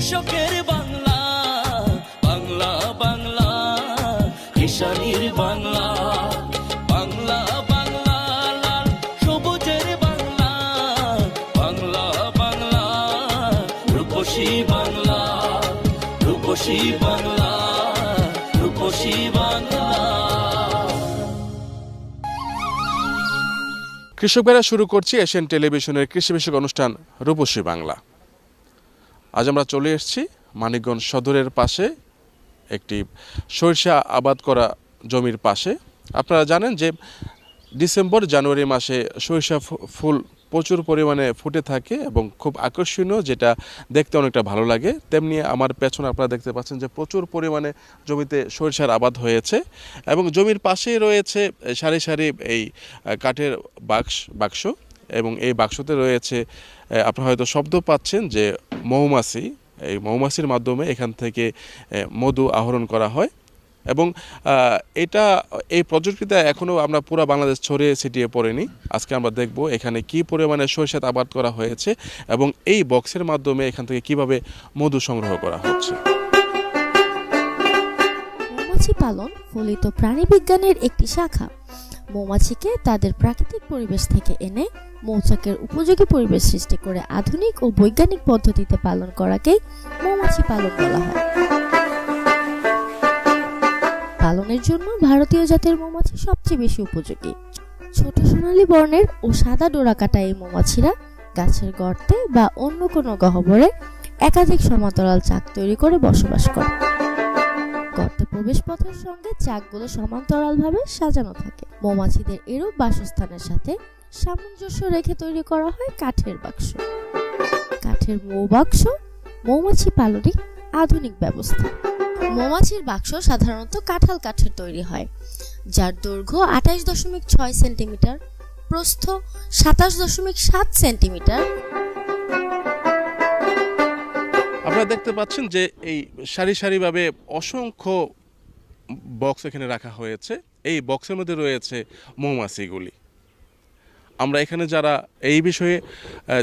কৃষকের বাংলা, বাংলা বাংলা কিষানির বাংলা, বাংলা বাংলা লাল সবুজের বাংলা, বাংলা বাংলা রূপসী বাংলা, রূপসী বাংলা, রূপসী বাংলা। কৃষক ভাইরা, শুরু করছি এশিয়ান টেলিভিশনের কৃষি বিষয়ক অনুষ্ঠান রূপসী বাংলা। আজ আমরা চলে এসেছি মানিকগঞ্জ সদরের পাশে একটি সরিষা আবাদ করা জমির পাশে। আপনারা জানেন যে ডিসেম্বর জানুয়ারি মাসে সরিষা ফুল প্রচুর পরিমাণে ফুটে থাকে এবং খুব আকর্ষণীয়, যেটা দেখতে অনেকটা ভালো লাগে। তেমনি আমার পেছনে আপনারা দেখতে পাচ্ছেন যে প্রচুর পরিমাণে জমিতে সরিষার আবাদ হয়েছে এবং জমির পাশেই রয়েছে সারি সারি এই কাঠের বাক্স এবং এই বাক্সতে রয়েছে, আপনারা হয়তো শব্দ পাচ্ছেন যে মৌমাছি। এই মৌমাছির মাধ্যমে এখান থেকে মধু আহরণ করা হয় এবং এই প্রযুক্তিটা এখনও আমরা পুরো বাংলাদেশ ছড়িয়ে ছিটিয়ে পড়েনি। আজকে আমরা দেখব এখানে কি পরিমাণে সরিষা আবাদ করা হয়েছে এবং এই বক্সের মাধ্যমে এখান থেকে কিভাবে মধু সংগ্রহ করা হচ্ছে। মৌমাছি পালন ফলিত প্রাণীবিজ্ঞানের একটি শাখা। মৌমাছিকে তাদের প্রাকৃতিক পরিবেশ থেকে এনে মৌচাকের উপযোগী পরিবেশ সৃষ্টি করে আধুনিক ও বৈজ্ঞানিক পদ্ধতিতে পালন করাকেই মৌমাছি পালন বলা হয়। পালনের জন্য ভারতীয় জাতের মৌমাছি সবচেয়ে বেশি উপযোগী। ছোট সোনালী বর্ণের ও সাদা ডোরাকাটা এই মৌমাছিরা গাছের গর্তে বা অন্য কোনো গহ্বরে একাধিক সমান্তরাল চাক তৈরি করে বসবাস করে। গর্তে প্রবেশ পথের সঙ্গে চাকগুলো সমান্তরালভাবে সাজানো থাকে। মৌমাছিদের এরূপ বাসস্থানের সাথে সামঞ্জস্য রেখে তৈরি করা হয় কাঠের বাক্স। কাঠের মৌবাক্স মৌমাছি পালনের আধুনিক ব্যবস্থা। মৌমাছির বাক্স সাধারণত কাঁঠাল কাঠের তৈরি হয়, যার দৈর্ঘ্য 28.6 সেন্টিমিটার, প্রস্থ 27.7 সেন্টিমিটার। আপনারা দেখতে পাচ্ছেন যে এই সারি সারিভাবে অসংখ্য বক্স এখানে রাখা হয়েছে। এই বক্সের মধ্যে রয়েছে মৌমাছিগুলি। আমরা এখানে যারা এই বিষয়ে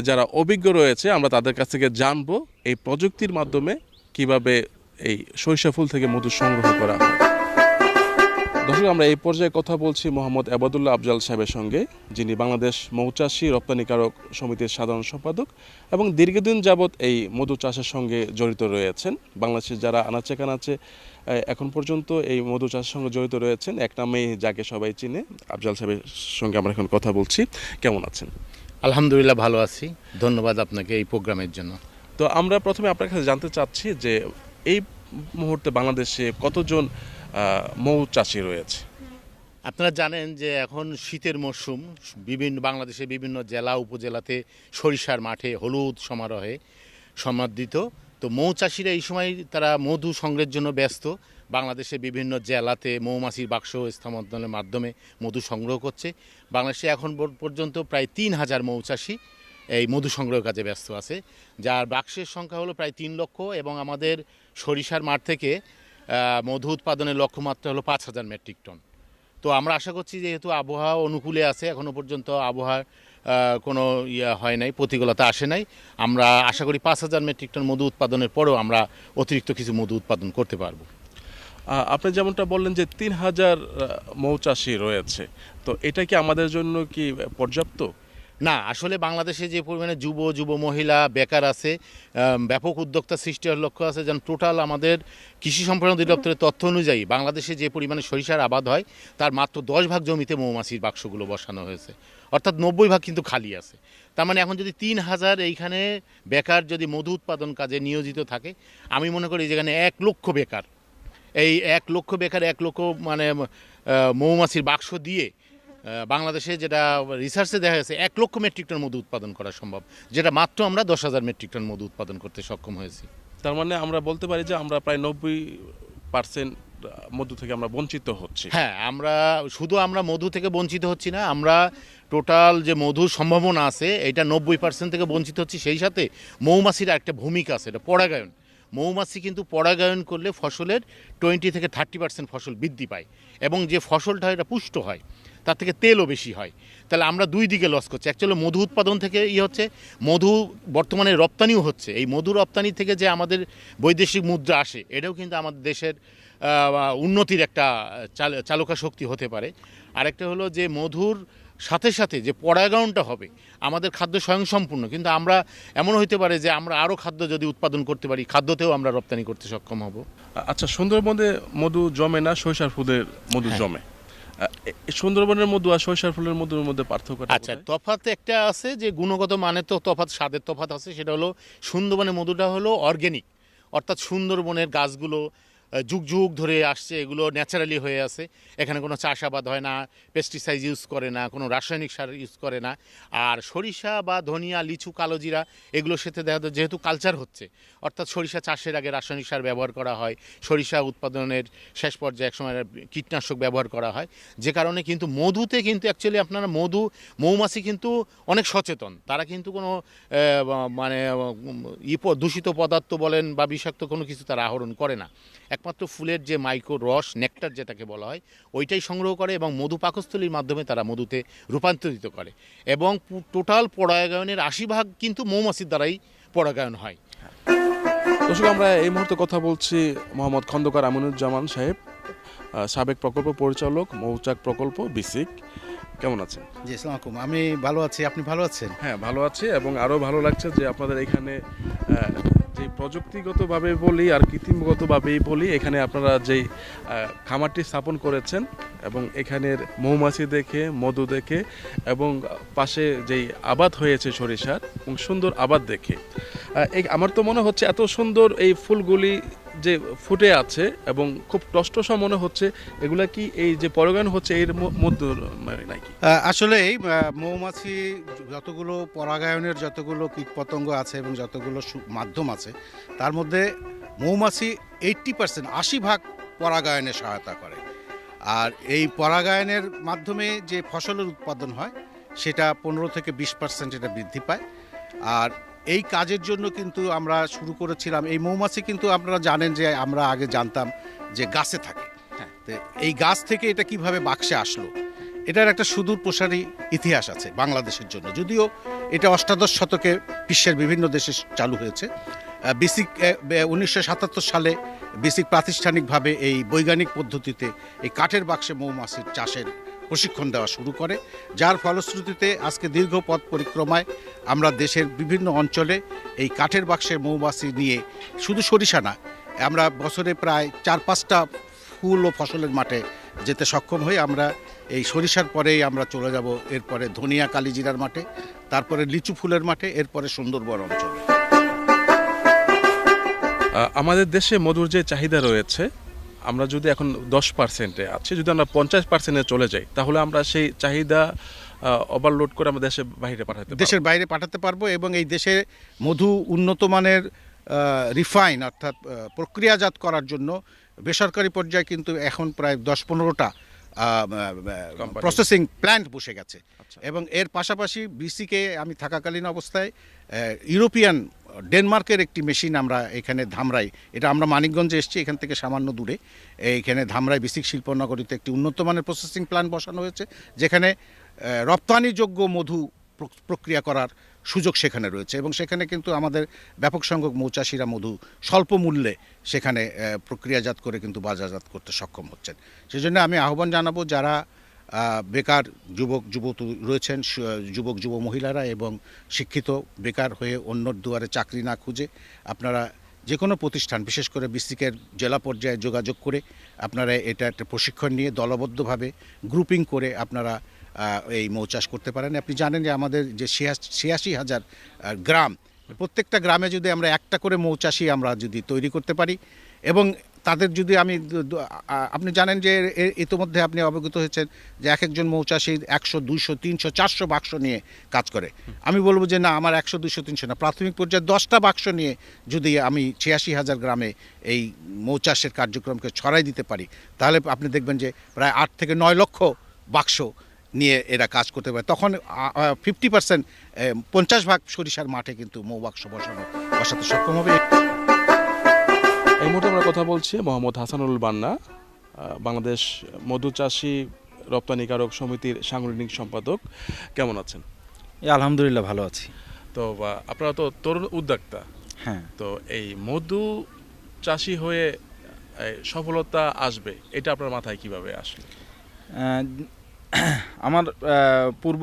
যারা অভিজ্ঞ রয়েছে, আমরা তাদের কাছ থেকে জানবো এই প্রযুক্তির মাধ্যমে কিভাবে এই সরিষা ফুল থেকে মধু সংগ্রহ করা হয়। দর্শক, আমরা এই পর্যায়ে কথা বলছি মোহাম্মদ আবাদুল্লাহ আফজাল সাহেবের সঙ্গে, যিনি বাংলাদেশ মৌচাষী রপ্তানিকারক সমিতির সাধারণ সম্পাদক এবং দীর্ঘদিন যাবৎ এই মধু চাষের সঙ্গে জড়িত রয়েছেন। বাংলাদেশের যারা আনাচে কানাচে এখন পর্যন্ত এই মধু চাষের সঙ্গে জড়িত রয়েছেন, এক নামেই যাকে সবাই চিনে, আফজাল সাহেবের সঙ্গে আমরা এখন কথা বলছি। কেমন আছেন? আলহামদুলিল্লাহ, ভালো আছি। ধন্যবাদ আপনাকে এই প্রোগ্রামের জন্য। তো আমরা প্রথমে আপনার কাছে জানতে চাচ্ছি যে এই মুহূর্তে বাংলাদেশে কতজন মৌচাষী রয়েছে? আপনারা জানেন যে এখন শীতের মরশুম, বাংলাদেশের বিভিন্ন জেলা উপজেলাতে সরিষার মাঠে হলুদ সমারোহে সমাদৃত। তো মৌচাষীরা এই সময় তারা মধু সংগ্রহের জন্য ব্যস্ত। বাংলাদেশের বিভিন্ন জেলাতে মৌমাছির বাক্স স্থাপনের মাধ্যমে মধু সংগ্রহ করছে। বাংলাদেশে এখন পর্যন্ত প্রায় 3000 মৌচাষী এই মধু সংগ্রহ কাজে ব্যস্ত আছে, যার বাক্সের সংখ্যা হলো প্রায় 3 লক্ষ এবং আমাদের সরিষার মাঠ থেকে মধু উৎপাদনের লক্ষ্যমাত্রা হলো 5000 মেট্রিক টন। তো আমরা আশা করছি, যেহেতু আবহাওয়া অনুকূলে আছে, এখনও পর্যন্ত আবহাওয়ার কোনো হয় নাই, প্রতিকূলতা আসে নাই, আমরা আশা করি 5000 মেট্রিক টন মধু উৎপাদনের পরেও আমরা অতিরিক্ত কিছু মধু উৎপাদন করতে পারবো। আপনি যেমনটা বললেন যে 3000 মৌচাষী রয়েছে, তো এটা কি আমাদের জন্য কি পর্যাপ্ত? না, আসলে বাংলাদেশে যে পরিমাণে যুব মহিলা বেকার আছে, ব্যাপক উদ্যোক্তা সৃষ্টির লক্ষ্য আছে। যেন টোটাল আমাদের কৃষি সম্প্রসারণ অধিদপ্তরের তথ্য অনুযায়ী বাংলাদেশে যে পরিমাণে সরিষার আবাদ হয়, তার মাত্র 10 ভাগ জমিতে মৌমাছির বাক্সগুলো বসানো হয়েছে, অর্থাৎ 90 ভাগ কিন্তু খালি আছে। তার মানে এখন যদি 3000 এইখানে বেকার যদি মধু উৎপাদন কাজে নিয়োজিত থাকে, আমি মনে করি যেখানে 1 লক্ষ বেকার, এই 1 লক্ষ বেকার 1 লক্ষ মানে মৌমাছির বাক্স দিয়ে বাংলাদেশে যেটা রিসার্চে দেখা গেছে 1 লক্ষ মেট্রিক টন মধু উৎপাদন করা সম্ভব, যেটা মাত্র আমরা 10,000 মেট্রিক টন মধু উৎপাদন করতে সক্ষম হয়েছি। তার মানে আমরা বলতে পারি যে আমরা প্রায় 90% মধু থেকে আমরা বঞ্চিত হচ্ছি। হ্যাঁ, আমরা মধু থেকে বঞ্চিত হচ্ছি না, আমরা টোটাল যে মধুর সম্ভাবনা আছে এটা 90% থেকে বঞ্চিত হচ্ছি। সেই সাথে মৌমাছির একটা ভূমিকা আছে, এটা পরাগায়ন। মৌমাছি কিন্তু পরাগায়ন করলে ফসলের 20 থেকে 30% ফসল বৃদ্ধি পায় এবং যে ফসলটা এটা পুষ্ট হয়। তার থেকে তেলও বেশি হয়। তাহলে আমরা দুই দিকে লস করছি। অ্যাকচুয়ালি মধু উৎপাদন থেকে হচ্ছে, মধু বর্তমানে রপ্তানিও হচ্ছে। এই মধু রপ্তানি থেকে যে আমাদের বৈদেশিক মুদ্রা আসে, এটাও কিন্তু আমাদের দেশের উন্নতির একটা চালকা শক্তি হতে পারে। আরেকটা হলো যে মধুর সাথে সাথে যে পরাগায়নটা হবে, আমাদের খাদ্য স্বয়ংসম্পূর্ণ, কিন্তু আমরা এমন হইতে পারে যে আমরা আরও খাদ্য যদি উৎপাদন করতে পারি, খাদ্যতেও আমরা রপ্তানি করতে সক্ষম হব। আচ্ছা, সুন্দরবনে মধু জমে না, সরিষার ফুলের মধু জমে। সুন্দরবনের মধু আর সরিষার ফুলের মধুর মধ্যে পার্থক্য? আচ্ছা, তফাৎ একটা আছে, যে গুণগত মানে তো তফাৎ, স্বাদের তফাৎ আছে। সেটা হলো সুন্দরবনের মধুটা হলো অর্গ্যানিক, অর্থাৎ সুন্দরবনের গাছগুলো যুগ যুগ ধরে আসছে, এগুলো ন্যাচারালি হয়ে আছে। এখানে কোনো চাষাবাদ হয় না, পেস্টিসাইড ইউজ করে না, কোনো রাসায়নিক সার ইউজ করে না। আর সরিষা বা ধনিয়া, লিচু, কালোজিরা এগুলোর সাথে দেখা যায় যেহেতু কালচার হচ্ছে, অর্থাৎ সরিষা চাষের আগে রাসায়নিক সার ব্যবহার করা হয়, সরিষা উৎপাদনের শেষ পর্যায়ে একসময় কীটনাশক ব্যবহার করা হয়, যে কারণে কিন্তু মধুতে কিন্তু অ্যাকচুয়ালি আপনারা মৌমাছি কিন্তু অনেক সচেতন। তারা কিন্তু কোনো মানে দূষিত পদার্থ বলেন বা বিষাক্ত কোনো কিছু তারা আহরণ করে না। একমাত্র ফুলের যে মাইক্রো রস, নেকটার যেটাকে বলা হয়, ওইটাই সংগ্রহ করে এবং মধু পাকস্থলীর মাধ্যমে তারা মধুতে রূপান্তরিত করে। এবং টোটাল পরাগায়নের 80% কিন্তু মৌমাছির দ্বারাই পরাগায়ন হয়। দর্শক, আমরা এই মুহূর্তে কথা বলছি মোহাম্মদ খন্দকার আমিনুজ্জামান সাহেব, সাবেক প্রকল্প পরিচালক, মৌচাক প্রকল্প, বিসিক। কেমন আছেন? জি, আসসালামু আলাইকুম। আমি ভালো আছি, আপনি ভালো আছেন? হ্যাঁ, ভালো আছি। এবং আরও ভালো লাগছে যে আপনাদের এখানে যে প্রযুক্তিগতভাবে বলি আর কৃত্রিমগতভাবেই বলি, এখানে আপনারা যেই খামারটি স্থাপন করেছেন এবং এখানের মৌমাছি দেখে, মধু দেখে এবং পাশে যেই আবাদ হয়েছে সরিষার, এবং সুন্দর আবাদ দেখে আমার তো মনে হচ্ছে এত সুন্দর এই ফুলগুলি যে ফুটে আছে এবং খুব টষ্টসা মনে হচ্ছে, এগুলা কি এই যে পরাগায়ন হচ্ছে এর মধ্যে নাকি? আসলে এই মৌমাছি যতগুলো পরাগায়নের যতগুলো কীটপতঙ্গ আছে এবং যতগুলো মাধ্যম আছে, তার মধ্যে মৌমাছি 80%, 80% পরাগায়নে সহায়তা করে। আর এই পরাগায়নের মাধ্যমে যে ফসলের উৎপাদন হয় সেটা 15 থেকে 20% এটা বৃদ্ধি পায়। আর এই কাজের জন্য কিন্তু আমরা শুরু করেছিলাম। এই মৌমাছি কিন্তু আপনারা জানেন যে আমরা আগে জানতাম যে গাছে থাকে, তো এই গাছ থেকে এটা কিভাবে বাক্সে আসলো, এটার একটা সুদূর প্রসারী ইতিহাস আছে বাংলাদেশের জন্য। যদিও এটা 18 শতকে বিশ্বের বিভিন্ন দেশে চালু হয়েছে। বিসিক 1977 সালে বিসিক প্রাতিষ্ঠানিকভাবে এই বৈজ্ঞানিক পদ্ধতিতে এই কাঠের বাক্সে মৌমাছির চাষের প্রশিক্ষণ দেওয়া শুরু করে, যার ফলশ্রুতিতে আজকে দীর্ঘ পথ পরিক্রমায় আমরা দেশের বিভিন্ন অঞ্চলে এই কাঠের বাক্সের মৌমাছি নিয়ে শুধু সরিষা না, আমরা বছরে প্রায় 4-5টা ফুল ও ফসলের মাঠে যেতে সক্ষম হই। আমরা এই সরিষার পরেই আমরা চলে যাব এরপরে ধনিয়া, কালিজিরার মাঠে, তারপরে লিচু ফুলের মাঠে, এরপরে সুন্দরবন অঞ্চলে। আমাদের দেশে মধুর যে চাহিদা রয়েছে, আমরা যদি এখন 10%-এ আছি, যদি আমরা 50%-এ চলে যাই, তাহলে আমরা সেই চাহিদা ওভারলোড করে আমরা দেশের বাইরে পাঠাতে পারবো। এবং এই দেশে মধু উন্নত মানের রিফাইন অর্থাৎ প্রক্রিয়াজাত করার জন্য বেসরকারি পর্যায়ে কিন্তু এখন প্রায় 10-15টা প্রসেসিং প্ল্যান্ট বসে গেছে। এবং এর পাশাপাশি বিসিকে আমি থাকাকালীন অবস্থায় ইউরোপিয়ান ডেনমার্কের একটি মেশিন আমরা এখানে ধামরাই, এটা আমরা মানিকগঞ্জে এসেছি, এখান থেকে সামান্য দূরে, এইখানে ধামরাই বিসিক শিল্পনগরীতে একটি উন্নত মানের প্রসেসিং প্ল্যান্ট বসানো হয়েছে, যেখানে রপ্তানিযোগ্য মধু প্রক্রিয়া করার সুযোগ সেখানে রয়েছে। এবং সেখানে কিন্তু আমাদের ব্যাপক সংখ্যক মৌচাষিরা মধু স্বল্প মূল্যে সেখানে প্রক্রিয়াজাত করে কিন্তু বাজারজাত করতে সক্ষম হচ্ছেন। সেজন্য আমি আহ্বান জানাবো যারা বেকার যুবক যুবতী রয়েছেন, যুবক যুব মহিলারা এবং শিক্ষিত বেকার হয়ে অন্যর দুয়ারে চাকরি না খুঁজে, আপনারা যে কোনো প্রতিষ্ঠান, বিশেষ করে বিসিকের জেলা পর্যায়ে যোগাযোগ করে আপনারা এটা একটা প্রশিক্ষণ নিয়ে দলবদ্ধভাবে গ্রুপিং করে আপনারা এই মৌচাষ করতে পারেন। আপনি জানেন যে আমাদের যে 86,000 গ্রাম, প্রত্যেকটা গ্রামে যদি আমরা একটা করে মৌচাষী আমরা যদি তৈরি করতে পারি এবং তাদের যদি আপনি জানেন যে ইতিমধ্যে আপনি অবগত হয়েছেন যে এক একজন মৌচাষী 100, 200, 300, 400 বাক্স নিয়ে কাজ করে। আমি বলবো যে না, আমার 100, 200, 300 না, প্রাথমিক পর্যায়ে 10টা বাক্স নিয়ে যদি আমি 86,000 গ্রামে এই মৌচাষের কার্যক্রমকে ছড়াই দিতে পারি, তাহলে আপনি দেখবেন যে প্রায় 8 থেকে 9 লক্ষ বাক্স নিয়ে এরা কাজ করতে পারে। তখন 50%, 50% সরিষার মাঠে কিন্তু মৌবাক্স বসাতে সক্ষম হবে। এই মুহূর্তে আমরা কথা বলছি মোহাম্মদ হাসানুল বান্না, বাংলাদেশ মধু চাষী রপ্তানিকারক সমিতির সাংগঠনিক সম্পাদক। কেমন আছেন? আলহামদুলিল্লাহ ভালো আছি। তো আপনারা তো তরুণ উদ্যোক্তা, হ্যাঁ, তো এই মধু চাষি হয়ে সফলতা আসবে এটা আপনার মাথায় কিভাবে আসলো? আহ, আমার পূর্ব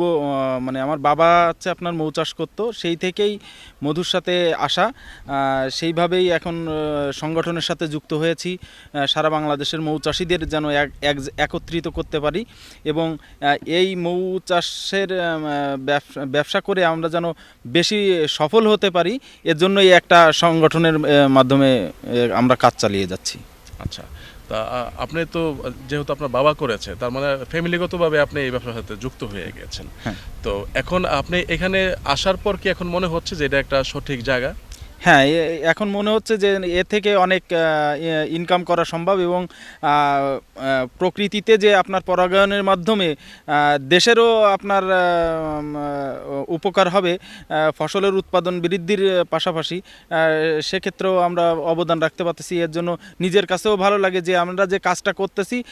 মানে আমার বাবা হচ্ছে আপনার মৌ চাষ করতো, সেই থেকেই মধুর সাথে আসা, সেইভাবেই এখন সংগঠনের সাথে যুক্ত হয়েছি। সারা বাংলাদেশের মৌ চাষিদের যেন একত্রিত করতে পারি এবং এই মৌ চাষের ব্যবসা করে আমরা যেন বেশি সফল হতে পারি, এর জন্যই একটা সংগঠনের মাধ্যমে আমরা কাজ চালিয়ে যাচ্ছি। আচ্ছা, তা আপনি তো যেহেতু আপনার বাবা করেছে, তার মানে ফ্যামিলিগতভাবে আপনি এই ব্যবসার সাথে যুক্ত হয়ে গেছেন। হ্যাঁ। তো এখন আপনি এখানে আসার পর কি এখন মনে হচ্ছে যে এটা একটা সঠিক জায়গা? হ্যাঁ, এখন মনে হচ্ছে যে এ থেকে অনেক ইনকাম করা সম্ভব এবং প্রকৃতিতে যে আপনার পরাগায়নের মাধ্যমে দেশেরও আপনার উপকার হবে, ফসলের উৎপাদন বৃদ্ধির পাশাপাশি সেক্ষেত্রেও আমরা অবদান রাখতে পারতেছি। এর জন্য নিজের কাছেও ভালো লাগে যে আমরা যে কাজটা করতেছি